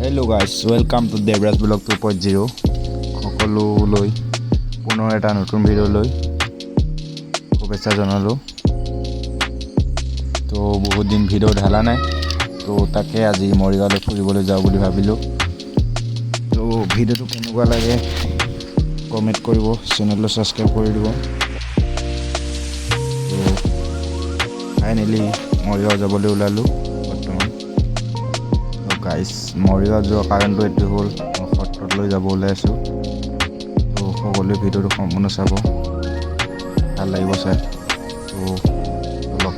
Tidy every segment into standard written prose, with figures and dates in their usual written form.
Hello' guys, welcome to Devraj blog 2.0 সকলোলৈ পুনৰ এটা নতুন ভিডিঅ'লৈ শুভেচ্ছা জনালোঁ। তো বহুত দিন ভিডিঅ' ঢালা নাই, তো তাকে আজি মৰিগাঁৱলৈ ফুৰিবলৈ যাওঁ বুলি ভাবিলোঁ। তো ভিডিঅ'টো কেনেকুৱা লাগে কমেণ্ট কৰিব, চেনেলটো ছাবস্ক্ৰাইব কৰি দিব। তো ফাইনেলি মৰিগাঁও যাবলৈ ওলালোঁ বৰ্তমান। গাইজ, মৰিগাঁও যোৱা কাৰণটো এইটো হ'ল মই সত্ৰলৈ যাব ওলাইছোঁ। তো সকলোৱে ভিডিঅ'টো সম্পূৰ্ণ চাব, ভাল লাগিব চাই। তো ব'লক।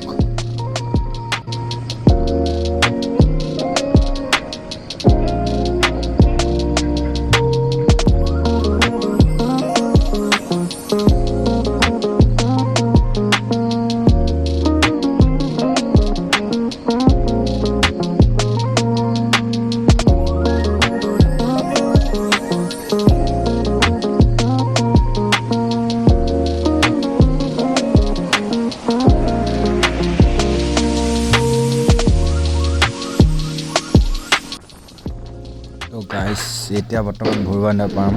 তো গাইজ, এতিয়া বৰ্তমান ভোৰবান্ধা পাম।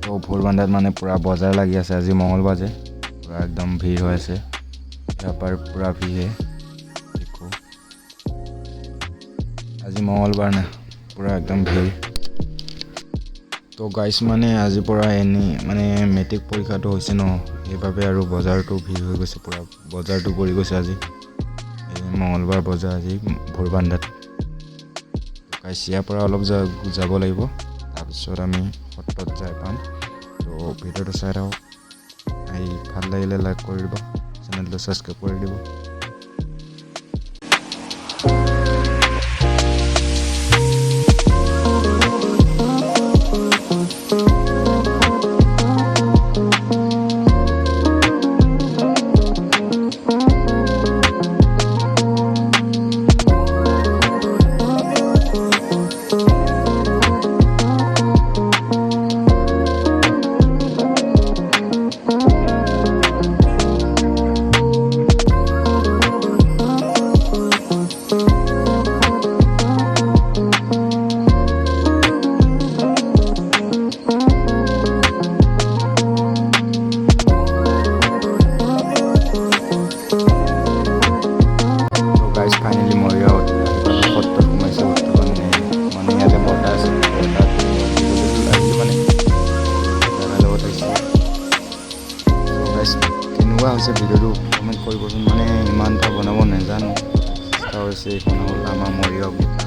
তো ভোৰবান্ধাত মানে পূৰা বজাৰ লাগি আছে। আজি মঙলবাৰ যে পূৰা একদম ভিৰ হৈ আছে। ইয়াৰ পৰা পূৰা ভিৰে দেখো। আজি মঙলবাৰ না, পূৰা একদম ভিৰ। তো গাইজ, মানে আজিৰ পৰা এনেই মানে মেট্ৰিক পৰীক্ষাটো হৈছে ন, সেইবাবে আৰু বজাৰটো ভিৰ হৈ গৈছে। পূৰা বজাৰটো পৰি গৈছে আজি। মঙলবাৰ বজাৰ আজি ভোৰবান্ধাত। গাইজ, ইয়াৰ পৰা অলপ যাব লাগিব, তাৰপিছত আমি সত্ৰত যাই পাম। তো ভিডিঅ'টো চাই থাকক, ভাল লাগিলে লাইক কৰি দিব, চেনেলটো ছাবস্ক্ৰাইব কৰি দিব। ফাইনেলি মৰিগাঁৱত সত্ৰত সোমাইছে। বৰ্তমান মানে ইয়াতে বৰ্তা আছে, বৰ্তাত আহিলোঁ মানে দাদাৰ লগত আহিছোঁ। গাইজ, কেনেকুৱা হৈছে ভিডিঅ'টো কমেণ্ট কৰিবচোন। মানে ইমান এটা বনাব নাজানো, চেষ্টা হৈছে। এইখন হ'ল আমাৰ মৰিগাঁও গোটা।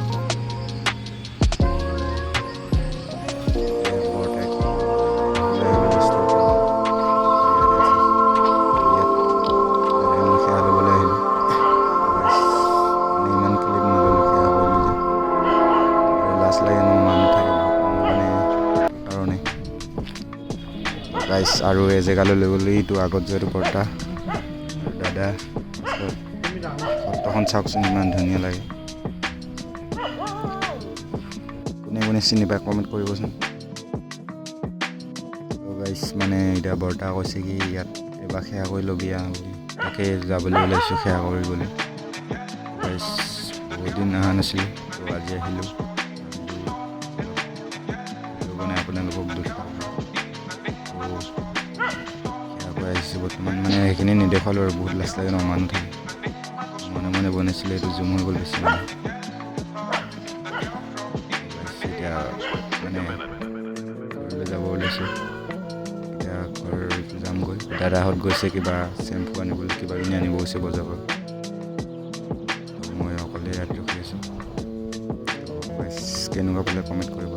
গাইজ, আৰু এই জেগালৈ লৈ গ'লে এইটো আগত যোৱাটো বৰ্তা আৰু দাদা। সত্ৰখন চাওকচোন, ইমান ধুনীয়া লাগে। কোনে কোনে চিনি পায় কমেণ্ট কৰিবচোন। গাইজ, মানে এতিয়া বৰ্তা কৈছে কি ইয়াত এবাৰ সেৱা কৰি ল'বি বুলি, তাকে যাবলৈ ওলাইছোঁ সেৱা কৰিবলৈ। গাইজ, বহুত দিন অহা নাছিলোঁ, তো আজি আহিলোঁ। মানে আপোনালোকক দেখাওঁ আহিছোঁ বৰ্তমান। মানে সেইখিনি নেদেখালোঁ আৰু বহুত লাজ লাগে ন, মানুহ থাকে। মনে বনাইছিলে, এইটো জুম হৈ গ'ল বেছি মানে। এতিয়া মানে ঘৰলৈ যাব ওলাইছোঁ। এতিয়া ঘৰ যামগৈ। দাদাহঁত গৈছে কিবা চেম্পু আনিবলৈ, কিবা কিনি আনিব গৈছে বজাৰৰ পৰা। মই অকলে ইয়াত ৰখি আছোঁ। কেনেকুৱা পালে কমেণ্ট কৰিব।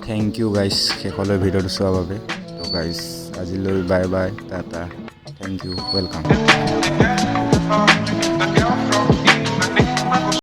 থেংক ইউ গাইজ শেষলৈ ভিডিঅ'টো চোৱাৰ বাবে। তো গাইজ, আজিলৈ bye bye, tata, thank you, welcome.